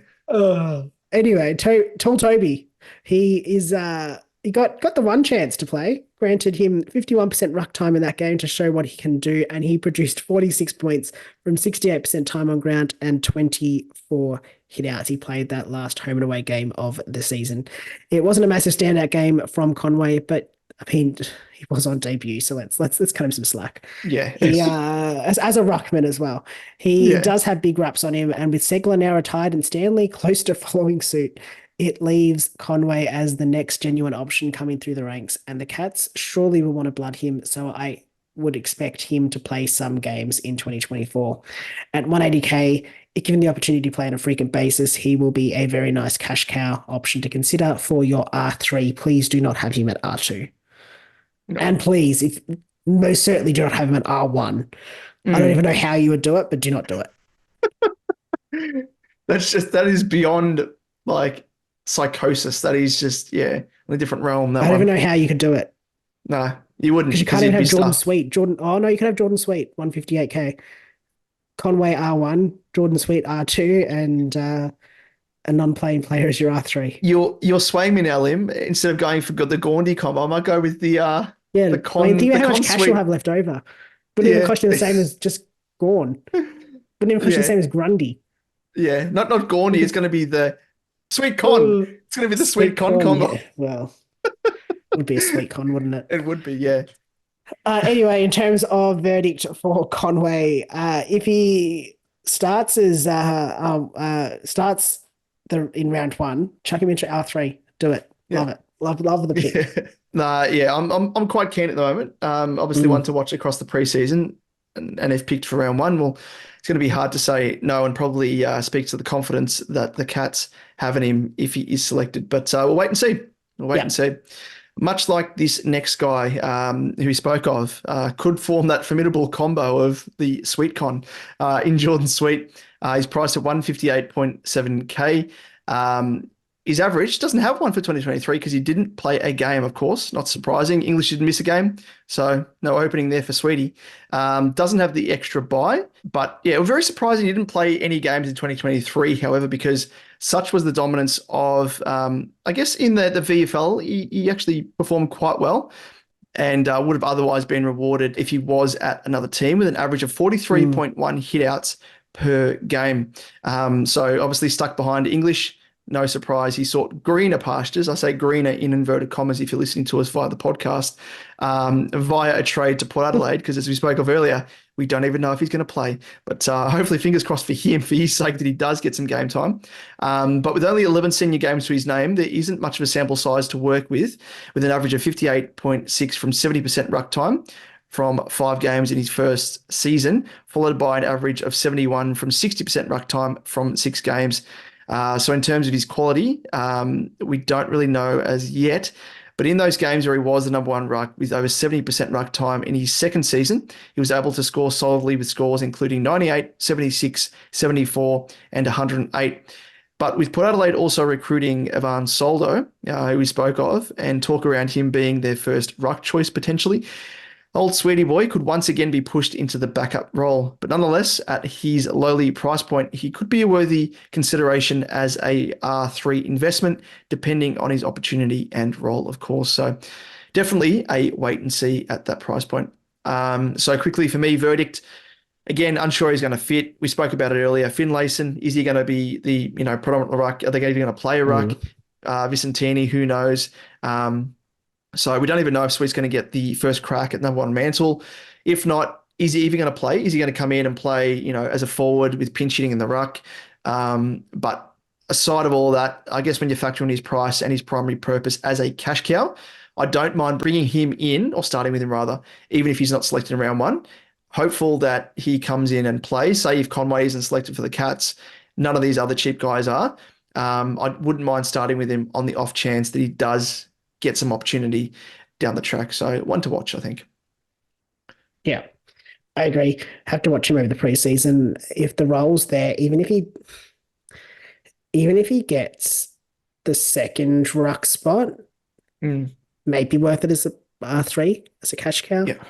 Anyway, tall Toby, he is he got the one chance to play. Granted him 51% ruck time in that game to show what he can do, and he produced 46 points from 68% time on ground and 24 hitouts. He played that last home and away game of the season. It wasn't a massive standout game from Conway, but I mean, he was on debut, so let's cut him some slack. Yeah. He as a ruckman as well. He does have big raps on him, and with Segler now retired and Stanley close to following suit, it leaves Conway as the next genuine option coming through the ranks, and the Cats surely will want to blood him, so I would expect him to play some games in 2024. At 180k, if given the opportunity to play on a frequent basis, he will be a very nice cash cow option to consider for your R3. Please do not have him at R2. No. And please, if most certainly do not have him at R1. I don't even know how you would do it, but do not do it. That is beyond like psychosis. That is just, in a different realm. I don't even know how you could do it. No, you wouldn't. Because you can't even have Jordan Sweet. You can have Jordan Sweet, 158k. Conway R1, Jordan Sweet R2, and a non-playing player as your R3. You're swaying me now, Lim. Instead of going for the GRUNDY combo, I might go with the think about how much cash you'll have left over. Wouldn't even cost you the same as just GAWN. Wouldn't even cost you the same as GRUNDY. Yeah, not GRUNDY. It's going to be the Sweet Con. It's going to be the Sweet Con combo. Yeah. Well, it would be a Sweet Con, wouldn't it? It would be, yeah. Anyway, in terms of verdict for Conway, if he starts as in round one, chuck him into R3. Do it. Love it. Love the pick. I'm quite keen at the moment. Obviously one to watch across the preseason, and if picked for round one, well, it's going to be hard to say no, and probably speaks to the confidence that the Cats have in him if he is selected. But we'll wait and see. And see. Much like this next guy who he spoke of, could form that formidable combo of the Sweet Con in Jordan Sweet. He's priced at 158.7k. His average doesn't have one for 2023 because he didn't play a game, of course. Not surprising. English didn't miss a game, so no opening there for Sweetie. Doesn't have the extra bye, but yeah, very surprising he didn't play any games in 2023, however, because such was the dominance of, I guess, in the VFL, he actually performed quite well and would have otherwise been rewarded if he was at another team with an average of 43.1 hitouts per game. So obviously stuck behind English. No surprise, he sought greener pastures. I say greener in inverted commas if you're listening to us via the podcast, via a trade to Port Adelaide, because as we spoke of earlier, we don't even know if he's going to play. But hopefully, fingers crossed for him, for his sake, that he does get some game time. But with only 11 senior games to his name, there isn't much of a sample size to work with an average of 58.6 from 70% ruck time from 5 games in his first season, followed by an average of 71 from 60% ruck time from 6 games. So in terms of his quality, we don't really know as yet. But in those games where he was the number one ruck with over 70% ruck time in his second season, he was able to score solidly with scores including 98, 76, 74, and 108. But with Port Adelaide also recruiting Ivan Soldo, who we spoke of, and talk around him being their first ruck choice potentially, old Sweetie boy could once again be pushed into the backup role. But nonetheless, at his lowly price point, he could be a worthy consideration as a R3 investment, depending on his opportunity and role, of course. So definitely a wait and see at that price point. So quickly for me, verdict, again, unsure he's going to fit. We spoke about it earlier. Finlayson, is he going to be the predominant ruck? Are they even going to play a ruck? Vicentini, who knows? So we don't even know if Sweet's going to get the first crack at number one mantle. If not, is he even going to play? Is he going to come in and play, as a forward with pinch hitting in the ruck? But aside of all that, I guess when you factor in his price and his primary purpose as a cash cow, I don't mind bringing him in, or starting with him rather, even if he's not selected in round one. hopeful that he comes in and plays. Say if Conway isn't selected for the Cats, none of these other cheap guys are. I wouldn't mind starting with him on the off chance that he does get some opportunity down the track. So one to watch, I think. Yeah, I agree. Have to watch him over the preseason. If the role's there, even if he gets the second ruck spot, maybe worth it as a R3, as a cash cow. Yeah.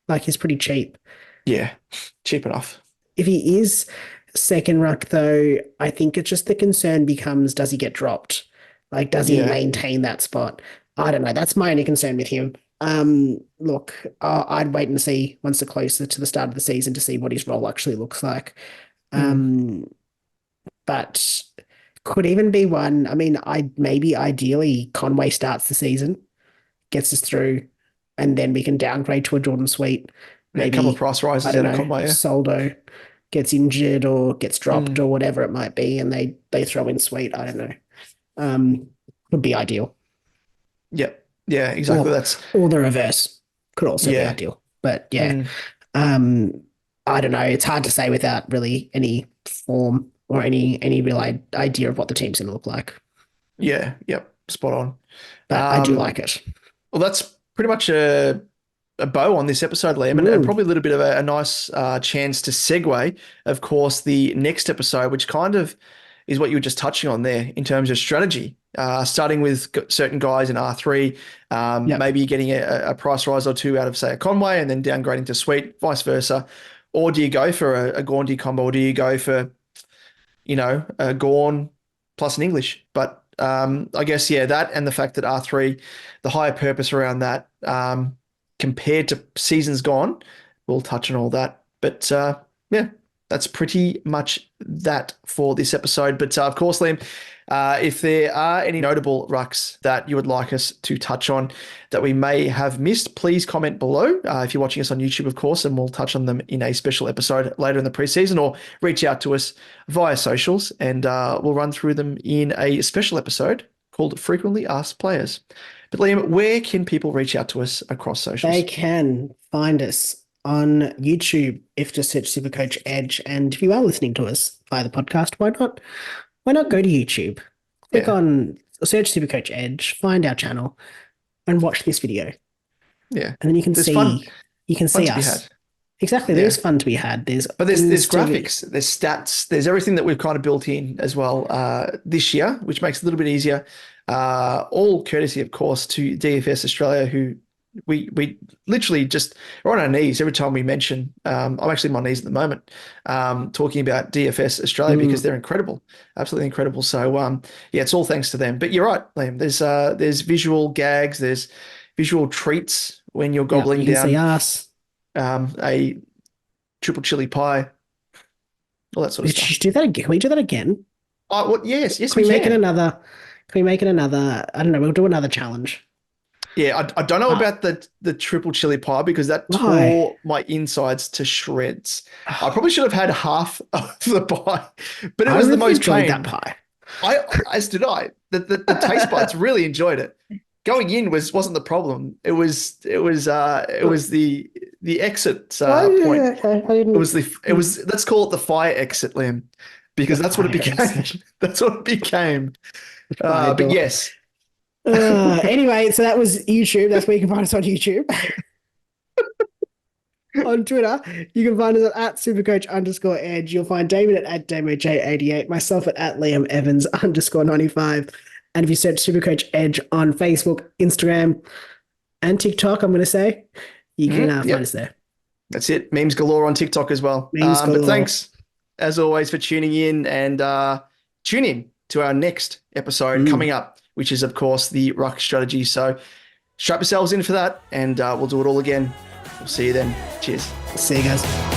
Like, he's pretty cheap. Yeah, cheap enough. If he is second ruck, though, I think it's just the concern becomes, does he get dropped? Like, does he maintain that spot? I don't know. That's my only concern with him. Look, I'd wait and see once they're closer to the start of the season to see what his role actually looks like. But could even be one. I mean, maybe ideally Conway starts the season, gets us through, and then we can downgrade to a Jordan Sweet. Maybe a couple of price rises out of Conway. Soldo gets injured or gets dropped or whatever it might be, and they throw in Sweet. I don't know. Would be ideal. Yep. Yeah, exactly. Or the reverse could also be ideal. But yeah, I don't know. It's hard to say without really any form or any real idea of what the team's going to look like. Yeah. Yep. Spot on. But I do like it. Well, that's pretty much a bow on this episode, Liam, and probably a little bit of a nice chance to segue, of course, the next episode, which kind of is what you were just touching on there in terms of strategy. Starting with certain guys in R3, maybe getting a price rise or two out of, say, a Conway and then downgrading to Sweet, vice versa. Or do you go for a GAWN combo, or do you go for, a GAWN plus an English? But I guess, that and the fact that R3, the higher purpose around that compared to seasons gone, we'll touch on all that. But that's pretty much that for this episode. But of course, Liam, if there are any notable rucks that you would like us to touch on that we may have missed, please comment below. If you're watching us on YouTube, of course, and we'll touch on them in a special episode later in the preseason, or reach out to us via socials and we'll run through them in a special episode called Frequently Asked Players. But Liam, where can people reach out to us across socials? They can find us on YouTube if just search SuperCoach Edge. And if you are listening to us via the podcast, why not go to YouTube, click on search SuperCoach Edge, find our channel, and watch this video. Yeah, and then you can see us. Exactly, there's fun to be had. There's graphics, there's stats, there's everything that we've kind of built in as well this year, which makes it a little bit easier. All courtesy, of course, to DFS Australia, who we literally just are on our knees every time we mention. I'm actually on my knees at the moment, talking about DFS Australia because they're incredible, absolutely incredible. So it's all thanks to them. But you're right, Liam. There's visual gags, there's visual treats when you're gobbling down a triple chili pie, all that sort of stuff. Should do that again? Can we do that again? Yes, can we make it another? Can we make it another? I don't know. We'll do another challenge. Yeah, I don't know about the triple chili pie because that tore my insides to shreds. I probably should have had half of the pie, but it was the most enjoyed that pie. As did I. The taste buds really enjoyed it. Going in wasn't the problem. It was the exit point. It was let's call it the fire exit, Liam, because that's what it became. That's what it became. But yes. Anyway, so that was YouTube. That's where you can find us on YouTube. On Twitter, you can find us at @supercoach_edge. You'll find David at DamoJ88, myself at Liam Evans _95. And if you search SuperCoach Edge on Facebook, Instagram, and TikTok, I'm going to say, you can find us there. That's it. Memes galore on TikTok as well. But thanks, as always, for tuning in, and tune in to our next episode coming up, which is, of course, the RUCK strategy. So strap yourselves in for that, and we'll do it all again. We'll see you then. Cheers. See you guys.